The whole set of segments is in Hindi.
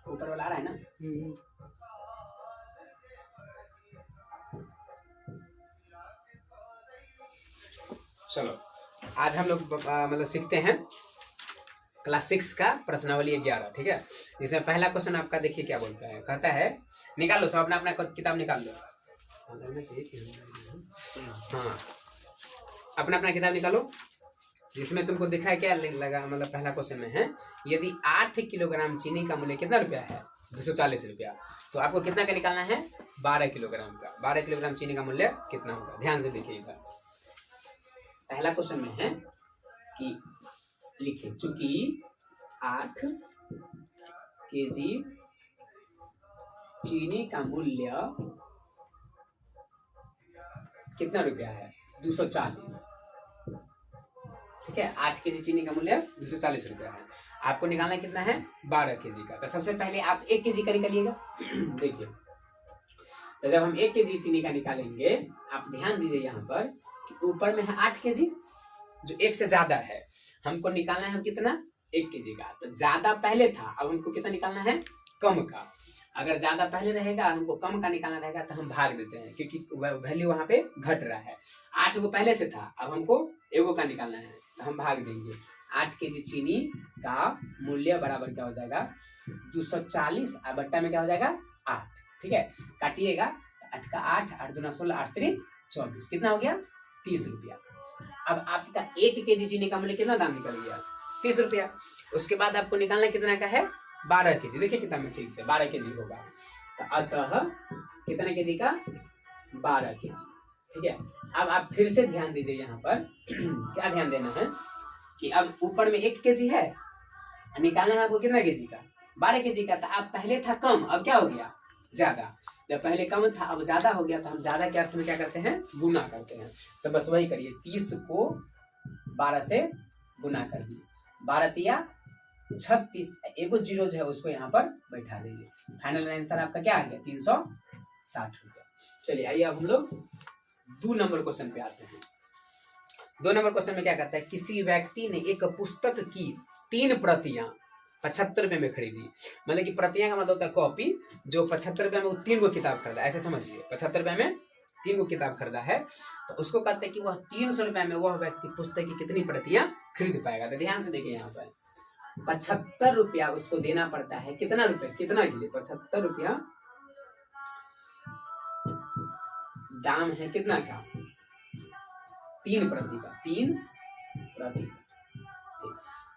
ऊपर वाला आ रहा है ना? चलो आज हम लोग मतलब सीखते हैं क्लास 6 का प्रश्नावली 11, ठीक है। जिसमें पहला क्वेश्चन आपका देखिए क्या बोलता है, कहता है निकाल लो सब अपना अपना किताब निकाल लो। हाँ अपना अपना किताब निकालो। जिसमें तुमको दिखाया क्या लगा, मतलब पहला क्वेश्चन में है यदि 8 किलोग्राम चीनी का मूल्य कितना रुपया है, 240 रुपया, तो आपको कितना का निकालना है, 12 किलोग्राम का। 12 किलोग्राम चीनी का मूल्य कितना होगा, ध्यान से देखिएगा। पहला क्वेश्चन में है कि लिखिए चूंकि 8 केजी चीनी का मूल्य कितना रुपया है, 240, ठीक है। 8 केजी चीनी का मूल्य 240 रुपया है। आपको निकालना कितना है, 12 केजी का। तो सबसे पहले आप 1 केजी का निकालिएगा। देखिए तो जब हम 1 केजी चीनी का निकालेंगे, आप ध्यान दीजिए यहाँ पर कि ऊपर में है 8 केजी जो 1 से ज्यादा है, हमको निकालना है हम कितना, 1 केजी का। तो ज्यादा पहले था, अब हमको कितना निकालना है, कम का। अगर ज्यादा पहले रहेगा और हमको कम का निकालना रहेगा तो हम भाग देते हैं, क्योंकि वैल्यू वहां पे घट रहा है। 8 को पहले से था, अब हमको 1 का निकालना है तो हम भाग देंगे। 8 केजी चीनी का मूल्य बराबर क्या हो जाएगा, 240 और बट्टा में क्या हो जाएगा, 8, ठीक है। काटिएगा, 8 का 8, 8 दूना 16, 8 3 24, कितना हो गया, 30 रुपया। अब आपका 1 केजी चीनी का मूल्य कितना दाम निकल गया, 30 रुपया। उसके बाद आपको निकालना कितना का है, 12 केजी। देखिए कितना में ठीक से 12 केजी होगा। तो अतः कितना केजी का, 12 केजी, ठीक है। अब आप फिर से ध्यान दीजिए यहाँ पर क्या ध्यान देना है कि अब ऊपर में 1 केजी है, निकालना है आपको कितना केजी का, 12 केजी का। तो आप पहले था कम, अब क्या हो गया, ज्यादा। जब पहले कम था अब ज्यादा हो गया, तो हम ज्यादा के अर्थ में क्या करते हैं, गुना करते हैं। तो बस वही करिए, 30 को 12 से गुना कर दिए, 12 तिया 36, एगो जीरो जो है उसको यहाँ पर बैठा दीजिए। फाइनल आंसर आपका क्या आ गया, 360 रुपया। चलिए आइए अब हम लोग 2 नंबर क्वेश्चन पे आते हैं। 2 नंबर क्वेश्चन में क्या कहता है, किसी व्यक्ति ने एक पुस्तक की 3 प्रतियां 75 रुपए में खरीदी। मतलब कि प्रतियां का मतलब होता है कॉपी, जो 75 रुपए में वो 3 गो किताब खरीदा, ऐसे समझिए। 75 रुपए में 3 गो किताब खरीदा है, तो उसको कहते हैं कि वह 300 रुपए में वह व्यक्ति पुस्तक की कितनी प्रतियां खरीद पाएगा। तो ध्यान से देखिए यहाँ पर 75 रुपया उसको देना पड़ता है, कितना रुपए, कितना के लिए, 75 रुपया दाम है कितना का, 3 प्रति का, 3 प्रति।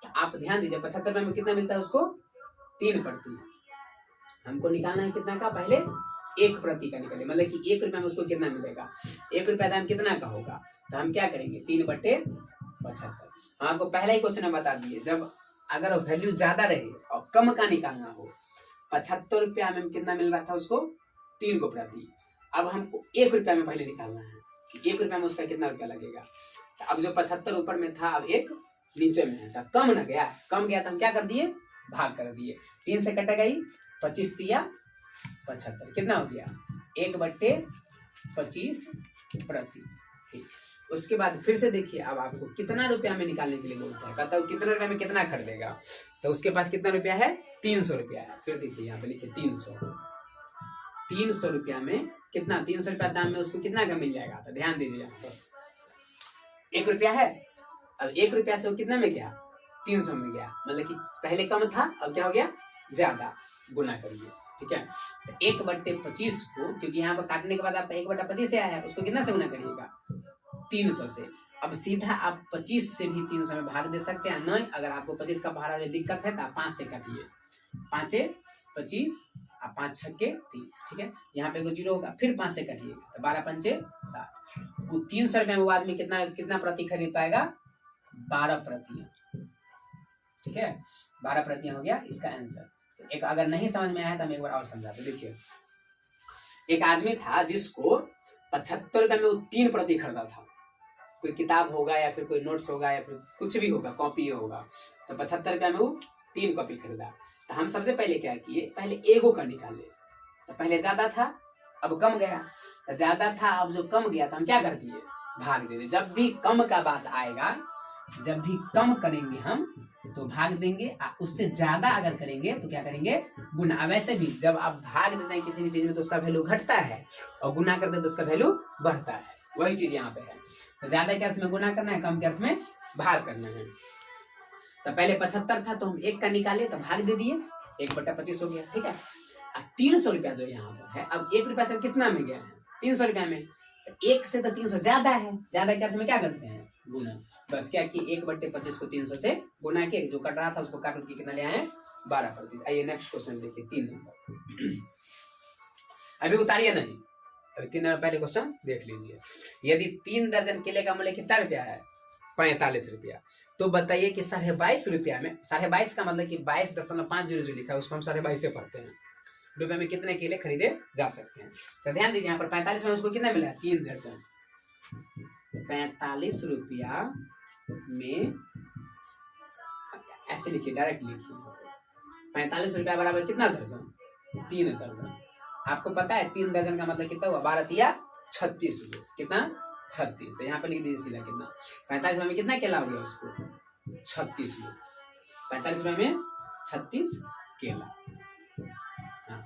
तो आप ध्यान दीजिए 75 रुपए में कितना मिलता है उसको, 3 प्रति। हमको निकालना है कितना का, पहले 1 प्रति का निकाले, मतलब कि 1 रुपया में उसको कितना मिलेगा, 1 रुपया दाम कितना का होगा। तो हम क्या करेंगे, 3/75। हम आपको पहला ही क्वेश्चन बता दिए, जब अगर वैल्यू ज्यादा रहे और कम का निकालना हो, 75 रुपया में कितना मिल रहा था उसको, 3 गो प्रति। अब हमको 1 रुपया में पहले निकालना है कि 1 रुपया में उसका कितना रुपया लगेगा। तो अब जो 75 ऊपर में था, अब 1 नीचे में है, तो कम न गया, कम गया तो हम क्या कर दिए, भाग कर दिए। 3 से कट गई, 25 तिया 75, कितना हो गया, 1/25 प्रति, ठीक। उसके बाद फिर से देखिए, अब आपको कितना रुपया में निकालने के लिए बोलता है, कहता है कितना रुपया में कितना खरीदेगा। तो उसके पास कितना रुपया है, 300 रुपया है। फिर देखिए यहाँ पे लिखिए 300 रुपया में कितना, 300 रुपया दाम में उसको कितना का मिल जाएगा। तो ध्यान दीजिए यहाँ पर 1 रुपया है, अब 1 रुपया से वो कितना में गया, 300 में गया। मतलब कि पहले कम था, अब क्या हो गया, ज्यादा, गुना करिए, ठीक है। तो 1/25 को, क्योंकि यहाँ पर काटने के बाद आपका 1/25 से आया है, उसको कितना से गुना करिएगा, 300 से। अब सीधा आप 25 से भी 300 में भाग दे सकते हैं, नहीं अगर आपको 25 का भाड़ा में दिक्कत है तो आप 5 से काटिए, 5 25 और 5 6 30, ठीक है। यहाँ पे 0 होगा, फिर 5 से काटिएगा तो 12 5 60। वो 300 रुपये में वो आदमी कितना प्रति खरीद पाएगा, 12 प्रतियां, ठीक है। 12 प्रतियां हो गया इसका आंसर। एक अगर नहीं समझ में आया तो हम एक बार और समझाते। देखिए एक आदमी था जिसको 75 रुपये में वो 3 प्रति खरीदा था, कोई किताब होगा या फिर कोई नोट्स होगा या फिर कुछ भी होगा, कॉपी होगा। तो 75 रुपये में वो 3 कॉपी खरीदा। तो हम सबसे पहले क्या किए, पहले एगो का निकाले। तो पहले ज्यादा था, अब कम गया, तो ज्यादा था अब जो कम गया तो हम क्या कर दिए, भाग दे दे। जब भी कम का बात आएगा, जब भी कम करेंगे हम तो भाग देंगे, उससे ज्यादा अगर करेंगे तो क्या करेंगे, गुना। वैसे भी जब आप भाग देते हैं किसी भी चीज में तो उसका वैल्यू घटता है, और गुना करते हैं तो उसका वैल्यू बढ़ता है। वही चीज यहाँ पे है। तो ज्यादा के अर्थ में गुना करना है, कम के अर्थ में भाग करना है। तो पहले 75 था तो हम 1 का निकाले तो भाग दे दिए, 1/25 हो गया। ठीक है, 300 रुपया जो यहाँ पर है, अब 1 रुपया से कितना में गया है, 300 रुपया में। तो 1 से तो 300 ज्यादा है, ज्यादा के अर्थ में क्या करते हैं, गुना। बस क्या कि 1/25 को 300 से गुना के, जो कट रहा था उसको काट के कितना ले आए, 12%। आइए नेक्स्ट क्वेश्चन देखिए, 3 नंबर। अभी उतारिए नहीं, अभी 3 नंबर पहले क्वेश्चन देख लीजिए। यदि 3 दर्जन केले का मूल्य कितना रुपया है, 45 रुपया, तो बताइए कि 22.5 रुपया में, 22.5 का मतलब कि 22.500 जो लिखा है उसको हम 22.5 से पढ़ते हैं, रुपए में कितने केले खरीदे जा सकते हैं। तो ध्यान दीजिए यहाँ पर 45 में उसको कितना मिला, 3 दर्जन। 45 रुपया में ऐसे लिखिए, डायरेक्ट लिखिए, 45 रुपया बराबर कितना दर्जन, 3 दर्जन। आपको पता है 3 दर्जन का मतलब कितना हुआ, 12 36 रुपये, कितना 36। तो यहाँ पर लिख दीजिए सीधा कितना, 45 रुपये में कितना केला हो गया उसको, 36 रुपये। 45 रुपये में 36 केला। हाँ।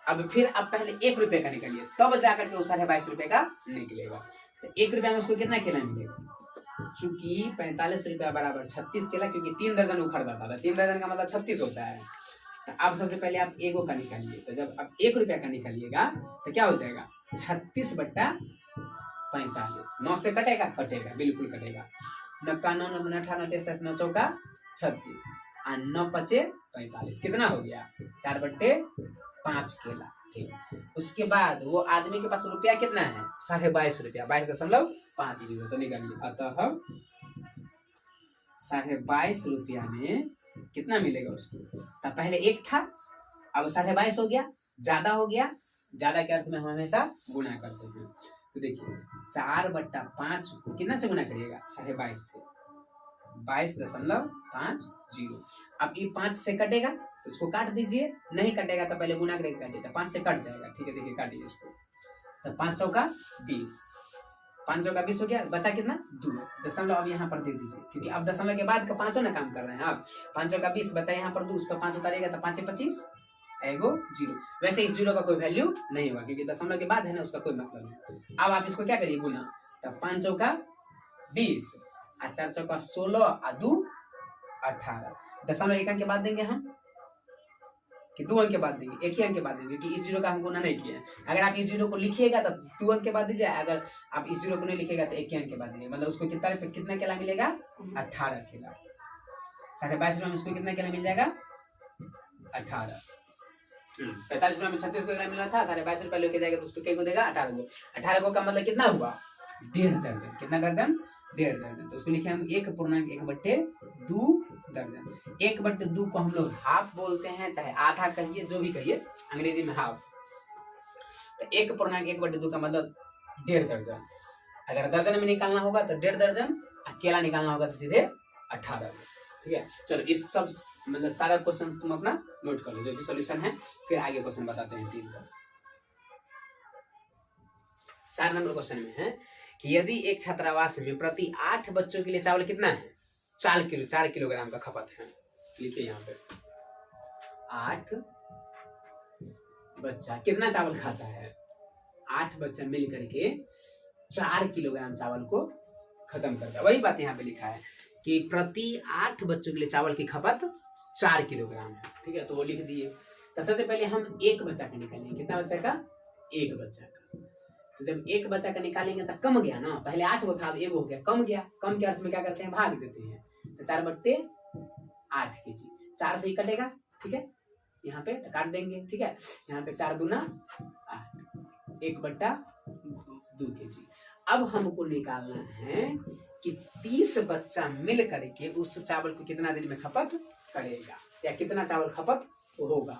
अब फिर आप पहले 1 रुपये का निकालिए, तब जाकर के वो 22.5 रुपये का निकलेगा। तो 1 रुपया में उसको कितना केला मिलेगा, चूंकि 45 रुपया बराबर 36 केला, क्योंकि 3 दर्जन वो खरीदा था, 3 दर्जन का मतलब 36 होता है। तो अब सबसे पहले आप 1 का निकालिए। तो जब आप 1 रुपया का निकालिएगा तो क्या हो जाएगा, 36/45। 9 से कटेगा, कटेगा, बिल्कुल कटेगा। 9 का 9, 9 18, 9 9 चौका 36, 9 5 45, कितना हो गया, 4/5 केला। ठीक, उसके बाद वो आदमी के पास रुपया कितना है, 22.5 रुपया, 22.50। तो निकालिए, अतः 22.5 रुपया में कितना मिलेगा उसको। तो पहले 1 था, अब 22.5 हो गया, ज्यादा हो गया, ज्यादा के अर्थ में हम हमेशा गुना करते हैं। तो देखिए 4/5 को कितना से गुना करिएगा, 22.5 से, 22.50। अब ये 5 से कटेगा तो उसको काट दीजिए, नहीं कटेगा तो पहले गुना करके काटिए, तो 5 से कट जाएगा। ठीक है, देखिए काटिए इसको। तो 5 चौका 20, 5 चौका 20 हो गया, बचा कितना, 2 दशमलव। अब यहाँ पर दे दीजिए, क्योंकि अब दशमलव के बाद का 5 ना काम कर रहे हैं। अब 5 चौका 20 बचा, यहाँ पर 2, उस पर 5 उतारिएगा तो 5 25, एगो 0। वैसे इस 0 का कोई वैल्यू नहीं होगा, क्योंकि दशमलव के बाद है ना, उसका कोई मतलब नहीं। अब आप इसको क्या करिए, गुना। तो 5 चौका 20, 4 चौका 16, 2 18। दशमलव 1 अंक के बाद देंगे हम कि 2 अंक के बाद देंगे, 1 ही अंक के बाद देंगे, क्योंकि इस 0 का हम गुना नहीं किया है। अगर आप इस 0 को लिखिएगा तो 2 अंक के बाद दीजिए, अगर आप इस 0 को नहीं लिखिएगा तो 1 ही अंक के बाद दीजिए। मतलब उसको कितना केला मिलेगा, 18 केला। 22.5 रुपये में उसको कितना केला मिल जाएगा, 18। 45 रुपये में 36 को मिला था, 22.5 रुपये लेके जाएगा तो उसको क्या को देगा, 18 को। 18 को का मतलब कितना हुआ, 1.5 दर्जन। कितना दर्जन, 1.5 दर्जन। तो उसको लिखे हम 1.1/2 दर्जन। 1/2 को हम लोग हाफ बोलते हैं, चाहे आधा कहिए, जो भी कहिए, अंग्रेजी में हाफ। तो 1.1/2 का मतलब 1.5 दर्जन। अगर दर्जन में निकालना होगा तो 1.5 दर्जन, अकेला निकालना होगा तो सीधे 18। ठीक है, चलो इस सब मतलब सारा क्वेश्चन तुम अपना नोट कर लो, जो भी सॉल्यूशन है, फिर आगे क्वेश्चन बताते हैं। 4 नंबर क्वेश्चन में है कि यदि एक छात्रावास में प्रति 8 बच्चों के लिए चावल कितना है, 4 किलोग्राम का खपत है। लिखिए यहाँ पे 8 बच्चा कितना चावल खाता है, 8 बच्चा मिल करके 4 किलोग्राम चावल को खत्म करता है। वही बात यहाँ पे लिखा है कि प्रति 8 बच्चों के लिए चावल की खपत 4 किलोग्राम है। ठीक है, तो वो लिख दिए। तो सबसे पहले हम 1 बच्चा का निकालेंगे, कितना बच्चा का, 1 बच्चा का। तो जब 1 बच्चा का निकालेंगे तो कम गया ना, पहले 8 को था, अब 1 हो गया, कम गया। कम के अर्थ में क्या करते हैं, भाग देते हैं। तो 4/8 kg, 4 से ही कटेगा। ठीक है, यहाँ पे तो काट देंगे। ठीक है, यहाँ पे 4 दूना 8, 1/2 kg। अब हमको निकालना है कि 30 बच्चा मिल करके उस चावल को कितना दिन में खपत करेगा, या कितना चावल खपत होगा।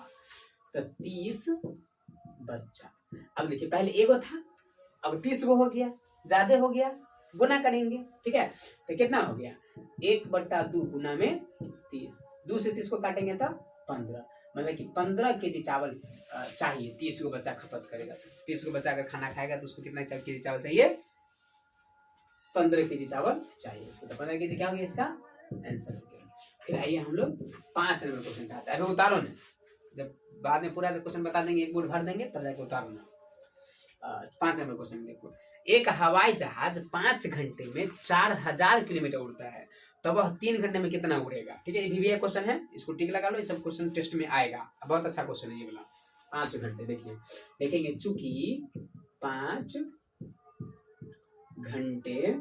तो 30 बच्चा। अब देखिए पहले 1 था, अब 30 को हो गया, ज्यादा हो गया, गुना करेंगे। ठीक है, तो कितना हो गया, 1/2 गुना में 30, 2 से 30 को काटेंगे तो 15, मतलब कि 15 kg चावल चाहिए। 30 को बच्चा खपत करेगा, 30 को बच्चा अगर खाना खाएगा तो उसको कितना kg चावल चाहिए, 15 kg चावल चाहिए उसको। तो 15 kg क्या हो गया इसका आंसर हो गया। फिर आइए हम लोग 5 नंबर क्वेश्चन पे आते हैं। अभी उतारो ना, जब बाद में पूरा क्वेश्चन बता देंगे, एक बोर्ड भर देंगे, तब जाके उतारो ना। 5 नंबर क्वेश्चन देखो, एक हवाई जहाज 5 घंटे में 4000 किलोमीटर उड़ता है, तो वह 3 घंटे में कितना उड़ेगा। ठीक है, ये भी क्वेश्चन है, इसको टिक लगा लो, ये सब क्वेश्चन टेस्ट में आएगा, बहुत अच्छा क्वेश्चन है ये वाला। 5 घंटे देखिए, देखेंगे चूंकि 5 घंटे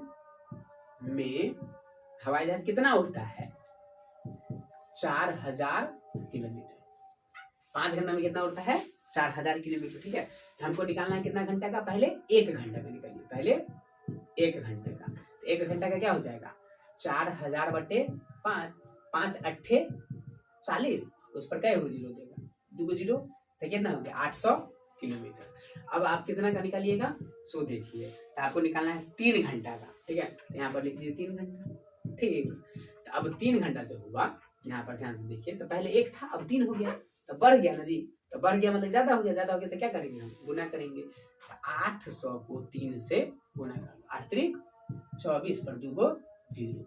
में हवाई जहाज कितना उड़ता है 4000 किलोमीटर। 5 घंटे में कितना उड़ता है 4000 किलोमीटर। ठीक है, हमको निकालना है कितना घंटा का, पहले 1 घंटे का निकालिए, पहले 1 घंटे का। तो 1 घंटा का क्या हो जाएगा 4000 बटे 5, 5 अट्ठे 40, उस पर क्या जीरो देगा, 2 जीरो, तो कितना हो गया 800 किलोमीटर। अब आप कितना का निकालिएगा, सो देखिए, तो आपको निकालना है 3 घंटा का। ठीक है, यहाँ पर लिख दीजिए 3 घंटा। ठीक, तो अब 3 घंटा जो हुआ, यहाँ पर ध्यान से देखिए, तो पहले 1 था, अब 3 हो गया, तो बढ़ गया ना जी, तो बढ़ गया मतलब ज्यादा हो गया, ज्यादा हो गया तो क्या करेंगे हम, गुना करेंगे। तो 800 को 3 से गुना कर लो, 8 त्रिक 24 पर 2 गो 0,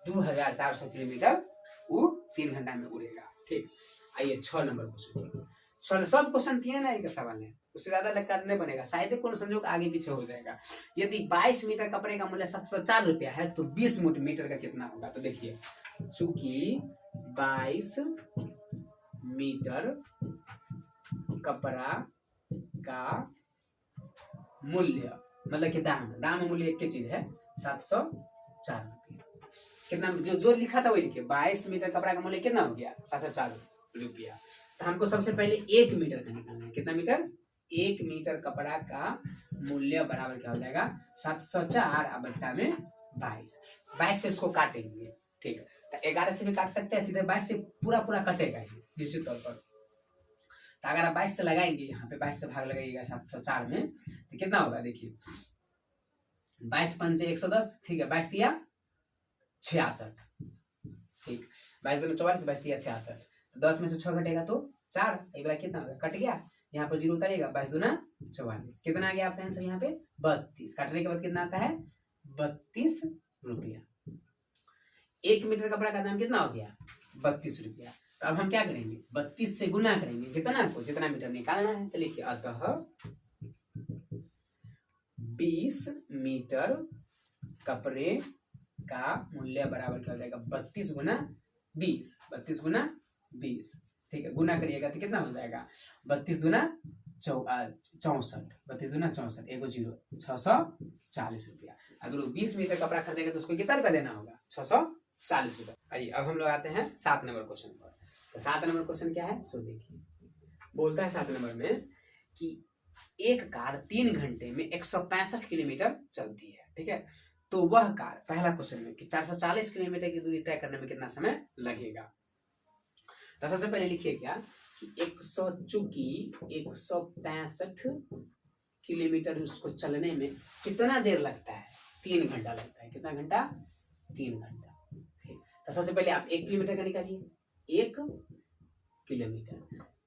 2400 किलोमीटर वो 3 घंटा में उड़ेगा। ठीक, आइए 6 नंबर क्वेश्चन। 6 सब क्वेश्चन 3 ना एक सवाल है, उससे ज्यादा लग नहीं बनेगा, शायद कौन संजोग आगे पीछे हो जाएगा। यदि 22 मीटर कपड़े का मूल्य 704 रुपया है, तो 20 मीटर का कितना होगा। तो देखिए, चूंकि 22 मीटर कपड़ा का मूल्य मतलब कि दाम मूल्य एक ही चीज है 704 रुपया। कितना जो लिखा था वही लिखिए, 22 मीटर कपड़ा का मूल्य कितना हो गया 704 रुपया। तो हमको सबसे पहले 1 मीटर का निकालना है, कितना मीटर, 1 मीटर कपड़ा का मूल्य बराबर क्या हो जाएगा 704 बट्टा में 22 से इसको काटेंगे। ठीक है, तो 11 से भी काट सकते हैं, सीधे 22 से पूरा कटेगा ही निश्चित तौर पर। तो अगर आप 22 से लगाएंगे, यहाँ पे 22 से भाग लगाइएगा 704 में, तो कितना होगा देखिए, 22 पंचे 110, ठीक है, 22 दिया 66, ठीक, 22 दूनी 44, 22 दिया 66, 10 में से 6 घटेगा तो 4, एक बार कितना होगा कट गया, यहाँ पर 0 उतारिएगा, 22 दूना 44, कितना आ गया आपका आंसर यहाँ पे 32, काटने के बाद कितना आता है 32 रुपया। 1 मीटर कपड़ा का दाम कितना हो गया 32 रुपया। तो अब हम क्या करेंगे 32 से गुना करेंगे, कितना आपको जितना मीटर निकालना है। तो लिखिए, अतः 20 मीटर कपड़े का मूल्य बराबर क्या हो जाएगा 32 गुना 20, 32 गुना 20, ठीक है, गुना करिएगा तो कितना हो जाएगा 32 दुना 64, 32 दुना 64, एगो 0, 640 रुपया। अगर वो 20 मीटर कपड़ा खरीदेगा तो उसको कितना रुपया देना होगा 640 रुपया। आइए अब हम लोग आते हैं 7 नंबर क्वेश्चन पर। तो 7 नंबर क्वेश्चन क्या है सो देखिए, बोलता है 7 नंबर में कि एक कार 3 घंटे में 165 किलोमीटर चलती है। ठीक है, तो वह कार, पहला क्वेश्चन में कि 440 किलोमीटर की दूरी तय करने में कितना समय लगेगा। तो सबसे पहले लिखिए क्या कि 165 किलोमीटर उसको चलने में कितना देर लगता है 3 घंटा लगता है। कितना घंटा 3 घंटा। तो सबसे पहले आप 1 किलोमीटर का निकालिए, 1 किलोमीटर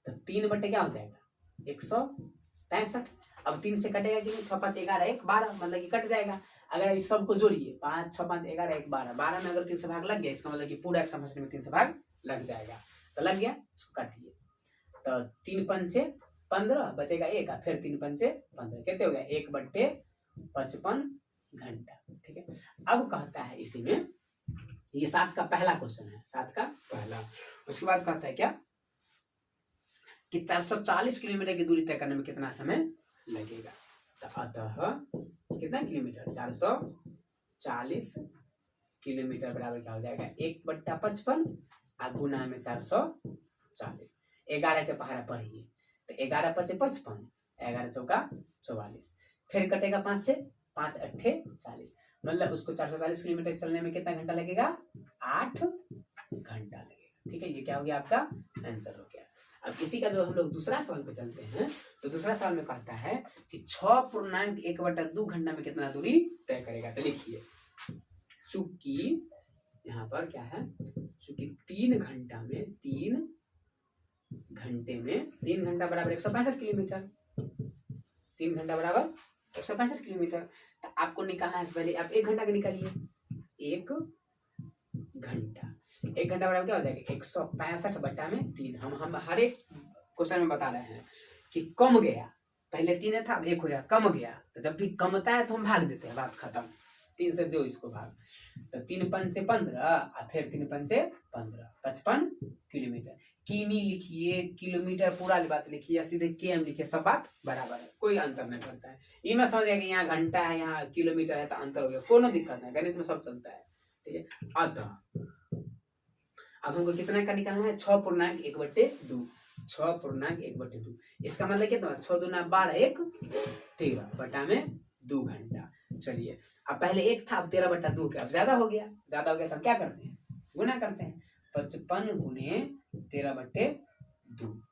तो 3 बटे क्या हो जाएगा 165। अब 3 से कटेगा कि नहीं, 6 5 11 1 12, मतलब कि कट जाएगा। अगर इस सबको जोड़िए 5 6 5 11 1 12, 12 में अगर 3 से भाग लग गया, इसका मतलब कि पूरा 165 में 3 से भाग लग जाएगा। तो लग गया, इसको काटिए, तो 3 पंचे 15 बचेगा 1, फिर 3 पंचे 15, कितने हो गया 1 बट्टे 55 घंटा। ठीक है, अब कहता है इसी में, ये 7 का पहला क्वेश्चन है, 7 का पहला। उसके बाद कहता है क्या कि 440 किलोमीटर की दूरी तय करने में कितना समय लगेगा। तो अतः कितना किलोमीटर 440 किलोमीटर बराबर क्या हो जाएगा 1 बट्टा 55 और गुना में 440, 11 के पहाड़ा पढ़िए, तो 11 पचे 55, 11 चौका 44, फिर कटेगा 5 से, 5 अट्ठे 40, मतलब उसको 440 किलोमीटर चलने में कितना घंटा लगेगा 8 घंटा लगेगा। ठीक है, ये क्या हो गया आपका आंसर हो गया। अब इसी का जो हम लोग दूसरा सवाल पे चलते हैं, तो दूसरा सवाल में कहता है कि 6.1/2 घंटा में कितना दूरी तय करेगा। तो लिखिए, चूंकि यहाँ पर क्या है, चूंकि 3 घंटा में 3 घंटे में 3 घंटा बराबर 165 किलोमीटर, 3 घंटा बराबर 165 किलोमीटर। तो आपको निकालना है, पहले आप 1 घंटा का निकालिए। 1 घंटा, 1 घंटा बराबर क्या हो जाएगा 165/3। हम हर एक क्वेश्चन में बता रहे हैं कि कम गया, पहले 3 था अब 1 हो गया, कम गया। तो जब भी कमता है तो हम भाग देते हैं, बात खत्म। 3 से दो इसको भाग, तो 3 पंचे 15 और फिर 3 पंचे 15, 55 किलोमीटर। किमी लिखिए, किलोमीटर पूरा बात लिखिए, या सीधे केएम लिखिए, सब बात बराबर है, कोई अंतर नहीं पड़ता है। ये मैं समझ गया कि यहाँ घंटा है यहाँ किलोमीटर है तो अंतर हो गया, कोनो दिक्कत नहीं, गणित में सब चलता है, ठीक है। अतः अब हमको कितना का निकालना है, 6.1/2, 6.1/2। इसका मतलब कितना, 6 दूना 12, 1 13 बटा में 2 घंटा। चलिए अब पहले 1 था, अब 13/2 के, अब ज्यादा हो गया, ज्यादा हो गया तो हम क्या करते हैं, गुना करते हैं। 55 गुने 13/2।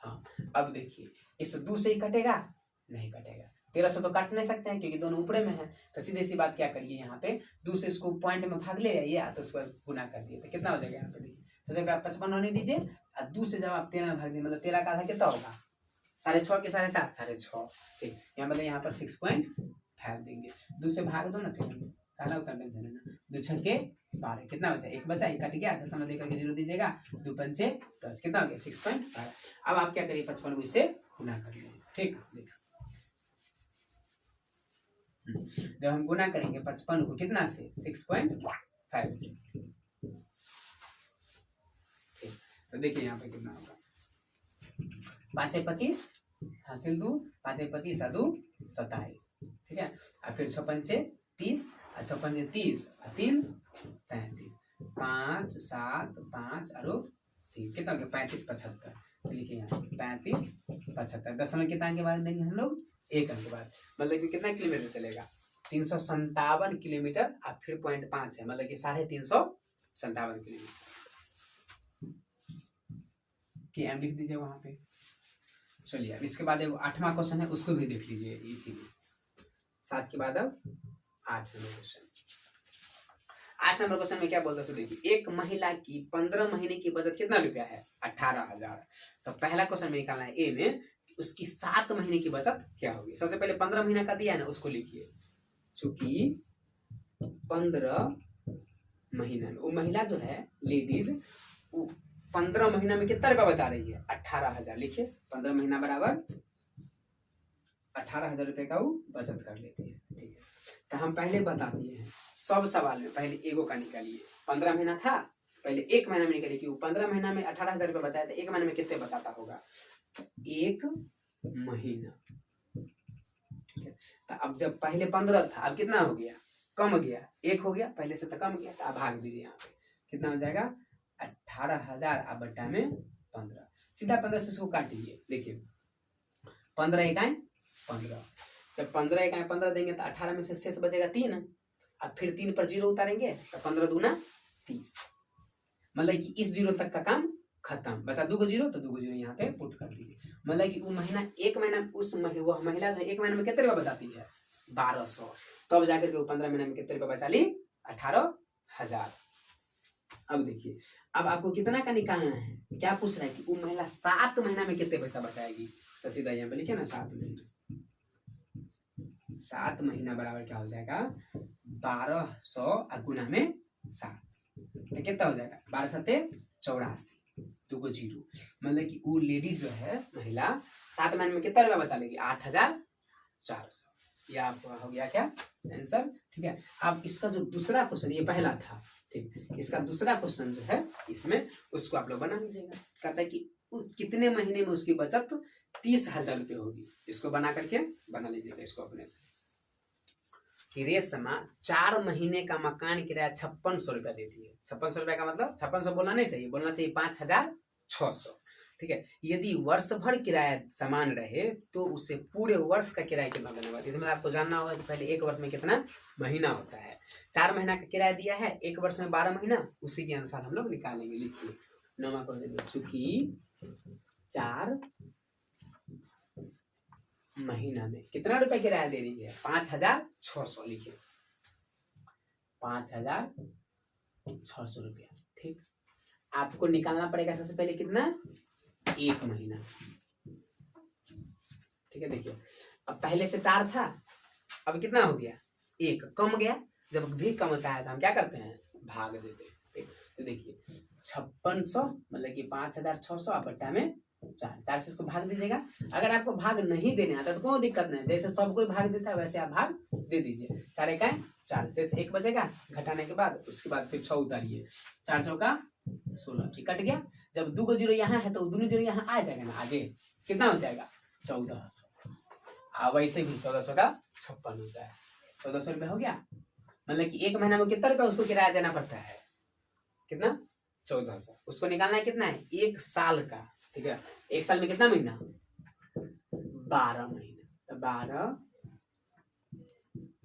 हाँ अब देखिए, इस 2 से ही कटेगा, नहीं कटेगा। 13 से तो काट नहीं सकते हैं क्योंकि दोनों ऊपरे में है, तो सीधे सी बात क्या करिए, यहाँ पे 2 से इसको पॉइंट में भाग ले आइए, तो उस पर गुना कर दिए, तो कितना हो जाएगा यहाँ पे देखिए। सबसे पहले आप 55 होने दीजिए, और 2 से जब आप 13 में भाग दिए, मतलब 13 का आधा कितना होगा, 6.5 के 7.5, 6.5, ठीक। यहाँ मतलब यहाँ पर 6.5 देंगे। 2 से भाग दो ना, 13 काला उत्तर टेंशन है ना, 2 छक्के 12, कितना बचा, 1 बचा, 1 कट गया, 10 देकर के 0 दीजिएगा, 2 पंचे 10, कितना हो गया 6.5। अब आप क्या करिए, 55 को इससे गुना कर लीजिए, ठीक। देखो जब हम गुना करेंगे 55 को कितना से, 6.5 से, ठीक। तो देखिए यहाँ पे कितना होगा, 5 25 हासिल 2, 5 25 2 27, ठीक है। और फिर 6 पंचे 30, 6 पंचे 30 और 3 35, 5 7 5 और 3, कितना हो गया 35 75। तो लिखिए यहाँ 35 75, 10 में कितना के बाद देंगे हम लोग, 1 अंक के बाद, मतलब कि कितना किलोमीटर चलेगा, 357 किलोमीटर। और फिर 0.5 है, मतलब कि 357 किलोमीटर की एम लिख दीजिए वहां पे। चलिए अब इसके बाद 8वां क्वेश्चन है, उसको भी देख लीजिए इसी में, 7 के बाद अब 8 नंबर क्वेश्चन। 8 नंबर क्वेश्चन में क्या बोलते हैं, देखिए, एक महिला की 15 महीने की बचत कितना रुपया है, 18,000। तो पहला क्वेश्चन में निकालना है ए में, उसकी 7 महीने की बचत क्या होगी। सबसे पहले 15 महीना का दिया है ना, उसको लिखिए, चूंकि 15 महीना में वो महिला जो है लेडीज, 15 महीना में कितना रुपया बचा रही है, 18,000। लिखिए 15 महीना बराबर 18,000 रुपये का वो बचत कर लेती है, ठीक है। तो हम पहले बता दिए हैं सब सवाल में, पहले एगो का निकालिए, 15 महीना था, पहले 1 महीना में निकालिए कि वो 15 महीना में 18,000 रुपये बचाया था, 1 महीने में कितने बचाता होगा, 1 महीना, ठीक है। तो अब जब पहले 15 था, अब कितना हो गया, कम गया, 1 हो गया, पहले से तो कम गया, तो अब भाग दीजिए यहाँ पे, कितना हो जाएगा 18,000 अब बट्टा में 15, सीधा 15 से इसको काटिए। देखिए 15 इकाई 15, जब 15 इकाई 15 देंगे तो 18 में से शेष बचेगा 3, अब फिर 3 पर 0 उतारेंगे तो 15 दूना 30, मतलब कि इस 0 तक का काम खत्म, बचा 2 0, तो 2 0 यहाँ पे पुट कर दीजिए। मतलब कि वो महीना, 1 महीना वह महिला जो 1 महीने में कितने रुपये बचाती है, 1200, तब जाकर के वो 15 महीने में कितने रुपये बचा ली, 18,000। अब देखिए, अब आपको कितना का निकालना है, क्या पूछ रहा है कि वो महिला 7 महीना में कितने पैसा बचाएगी। तो सीधा यहाँ पे लिखिए ना 7 महीना, 7 महीना बराबर क्या हो जाएगा 1200 और गुना में 7, तो कितना हो जाएगा 12 7 84, 2 0, मतलब कि वो लेडी जो है महिला 7 महीने में कितना रुपया बचा लेगी, 8,400। यह आपका हो गया क्या आंसर, ठीक है। अब इसका जो दूसरा क्वेश्चन, ये पहला था, ठीक, इसका दूसरा क्वेश्चन जो है इसमें, उसको आप लोग बना लीजिएगा। कहता है कि कितने महीने में उसकी बचत 30,000 रुपये होगी। इसको बना करके बना लीजिएगा इसको अपने से, कि रेशमा 4 महीने का मकान किराया 5600 रुपया देती है। 5600 रुपया का मतलब 5600 बोलना नहीं चाहिए, बोलना चाहिए 5,600, ठीक है। यदि वर्ष भर किराया समान रहे तो उसे पूरे वर्ष का किराया कितना देना होगा। इसमें आपको जानना होगा कि पहले 1 वर्ष में कितना महीना होता है। 4 महीना का किराया दिया है, 1 वर्ष में 12 महीना, उसी के अनुसार हम लोग निकालेंगे। लिखिए नमा कर देंगे, चूंकि 4 महीना में कितना रुपया किराया दे रही है, 5,600। लिखिए 5,600 रुपया, ठीक। आपको निकालना पड़ेगा सबसे पहले कितना, 1 महीना, ठीक है। देखिए अब पहले से 4 था, अब कितना हो गया, 1 कम गया। जब भी कम होता है तो हम क्या करते हैं, भाग देते हैं। तो देखिए 5600 मतलब कि 5600 आप बट्टा में 4 से इसको भाग दीजिएगा। अगर आपको भाग नहीं देने आता तो कोई दिक्कत नहीं, जैसे सब कोई भाग देता है वैसे आप भाग दे दीजिए। 4 एक 4 से 1 बचेगा घटाने के बाद, उसके बाद फिर 6 उतारिए, 4 चौका 16, ठीक कट गया। जब 2 जीरो यहाँ है तो दोनों जीरो यहाँ आ जाएगा ना, आगे कितना हो जाएगा 1400। वैसे भी 14 चौका 56 होता है, 1400 रुपये हो गया। मतलब कि 1 महीना में कितना रुपया उसको किराया देना पड़ता है, कितना 1400। उसको निकालना है कितना है, 1 साल का, ठीक है। 1 साल में कितना महीना, 12 महीना। तो 12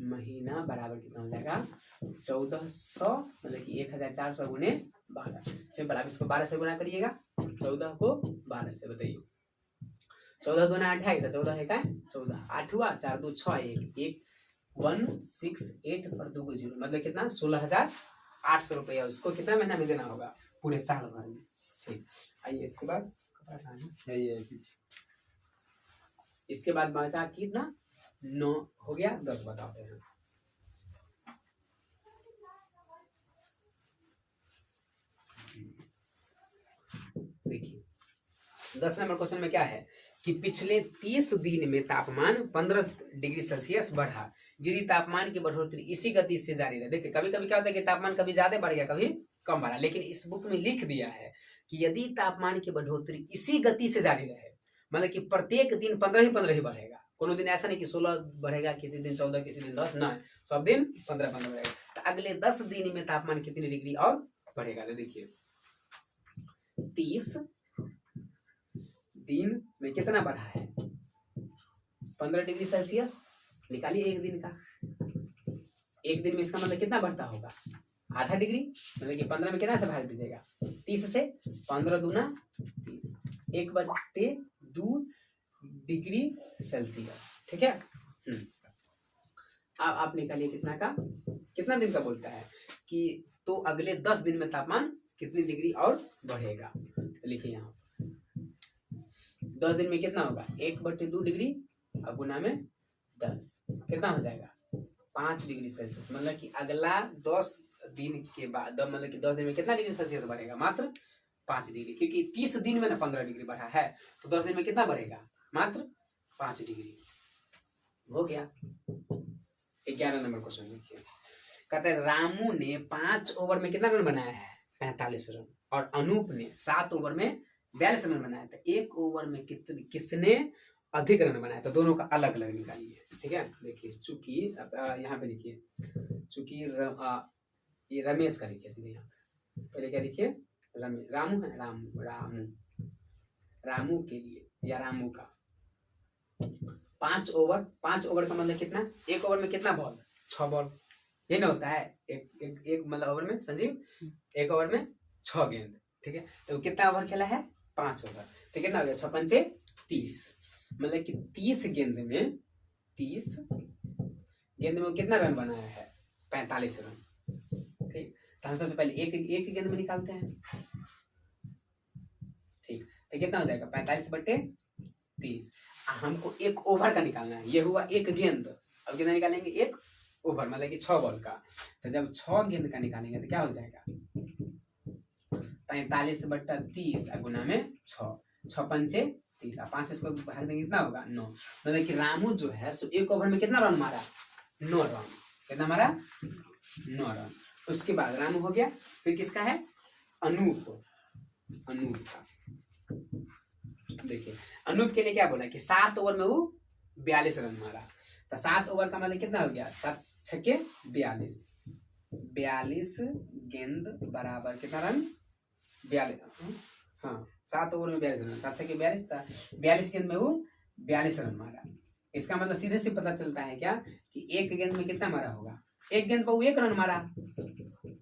महीना बराबर कितना हो जाएगा 1400, मतलब कि 1400 गुने 12। सिंपल, आप इसको 12 से गुना करिएगा, 14 को 12 से, बताइए 14 दूना 28, 14 है 14, 8 हुआ, 4 2 6, 1 168 पर 2 जीरो, मतलब कितना 16,800 रुपया उसको कितना महीना में देना होगा, पूरे साल भर में। ठीक, आइए इसके बाद इसके बाद बचा कितना 9 हो गया, 10 बताते हैं। देखिए 10 नंबर क्वेश्चन में क्या है कि पिछले 30 दिन में तापमान 15 डिग्री सेल्सियस बढ़ा, यदि तापमान की बढ़ोतरी इसी गति से जारी रहे। देखिए कभी कभी क्या होता है कि तापमान कभी ज्यादा बढ़ गया कभी कम बढ़ा, लेकिन इस बुक में लिख दिया है कि यदि तापमान की बढ़ोतरी इसी गति से जारी रहे, मतलब कि प्रत्येक दिन 15 ही बढ़ेगा, कोनो दिन ऐसा नहीं कि 16 बढ़ेगा, किसी दिन 14, किसी दिन 10, ना, सब दिन 15 बढ़ेगा। तो अगले 10 दिन में तापमान कितनी डिग्री और बढ़ेगा, तो देखिए 30 दिन में कितना बढ़ा है 15 डिग्री सेल्सियस, निकालिए एक दिन का। एक दिन में इसका मतलब कितना बढ़ता होगा, आधा डिग्री, मतलब कि 15 में कितना से भाग दीजिएगा 30 से, 15 दूना 30, 1/2 डिग्री सेल्सियस, ठीक है। अब आप निकालिए कितना का, कितना दिन का बोलता है कि तो अगले 10 दिन में तापमान कितनी डिग्री और बढ़ेगा। तो लिखिए यहाँ 10 दिन में कितना होगा 1/2 डिग्री और गुना में 10, कितना हो जाएगा 5 डिग्री सेल्सियस। मतलब कि अगला 10 दिन के बाद, मतलब कि 10 दिन में कितना डिग्री सेल्सियस बढ़ेगा, मात्र 5 डिग्री, क्योंकि 30 दिन में ना 15 डिग्री बढ़ा है, तो 10 दिन में कितना बढ़ेगा, मात्र 5 डिग्री। हो गया। 11 नंबर क्वेश्चन देखिए, कहते हैं रामू ने 5 ओवर में कितना रन बनाया है 45 रन, और अनूप ने 7 ओवर में 42 रन बनाया था। 1 ओवर में किसने अधिक रन बनाया, तो दोनों का अलग अलग निकालिए, ठीक है। देखिए चूंकि यहाँ पे लिखिए, चूंकि ये रमेश का लिखिए सीधे, यहाँ पहले क्या लिखिए रामू है, रामू के लिए या रामू का 5 ओवर का मतलब कितना, 1 ओवर में कितना बॉल 6 बॉल, ये ना होता है एक मतलब ओवर में, संजीव 1 ओवर में 6 गेंद, ठीक है। तो कितना ओवर खेला है 5 ओवर, तो कितना हो गया 6 पंचे 30, मतलब कि 30 गेंद में कितना रन बनाया है 45 रन, ठीक। तो हम सबसे पहले एक गेंद में निकालते हैं, ठीक। तो कितना हो जाएगा 45/30, हमको 1 ओवर का निकालना है, ये हुआ 1 गेंद। अब कितना निकालेंगे 1 ओवर, मतलब कि 6 बॉल का। तो जब 6 गेंद का निकालेंगे तो क्या हो जाएगा 45/30 गुना में 6, 6 पंचे 30, 5 से इसको भाग देंगे कितना होगा 9। मतलब कि रामू जो है सो 1 ओवर में कितना रन मारा 9 रन, कितना मारा 9 रन। उसके बाद रामू हो गया, फिर किसका है अनूप का। देखिए अनूप के लिए क्या बोला कि 7 ओवर में वो 42 रन मारा, तो 7 ओवर का मतलब कितना हो गया 7 छक्के 42 गेंद बराबर कितना रन 42, हाँ 7 ओवर में 42 रन, 7 छक्के 42 था, 42 गेंद में वो 42 रन मारा। इसका मतलब सीधे से पता चलता है क्या कि 1 गेंद में कितना मारा होगा, 1 गेंद पर वो 1 रन मारा,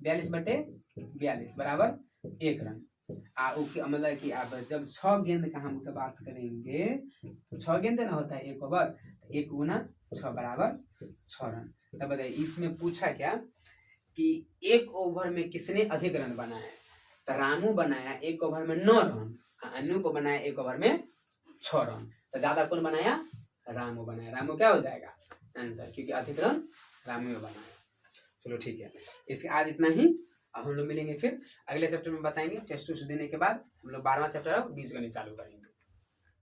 42/42 बराबर 1 रन। मतलब कि आप जब 6 गेंद का हम बात करेंगे, 6 गेंद ना होता है 1 ओवर, 1 गुना 6 बराबर 6 रन। तब बताइए इसमें पूछा क्या कि 1 ओवर में किसने अधिक रन बनाया, तो रामू बनाया 1 ओवर में 9 रन, अनूप बनाया 1 ओवर में 6 रन। तो ज्यादा कौन बनाया रामू बना है। रामू क्या हो जाएगा आंसर, क्योंकि अधिकरण रामू बना है। चलो ठीक है, इसके आज इतना ही। अब हम लोग मिलेंगे फिर अगले चैप्टर में, बताएंगे टेस्ट उस्ट देने के बाद हम लोग 12वां चैप्टर अब बीजगणित चालू करेंगे।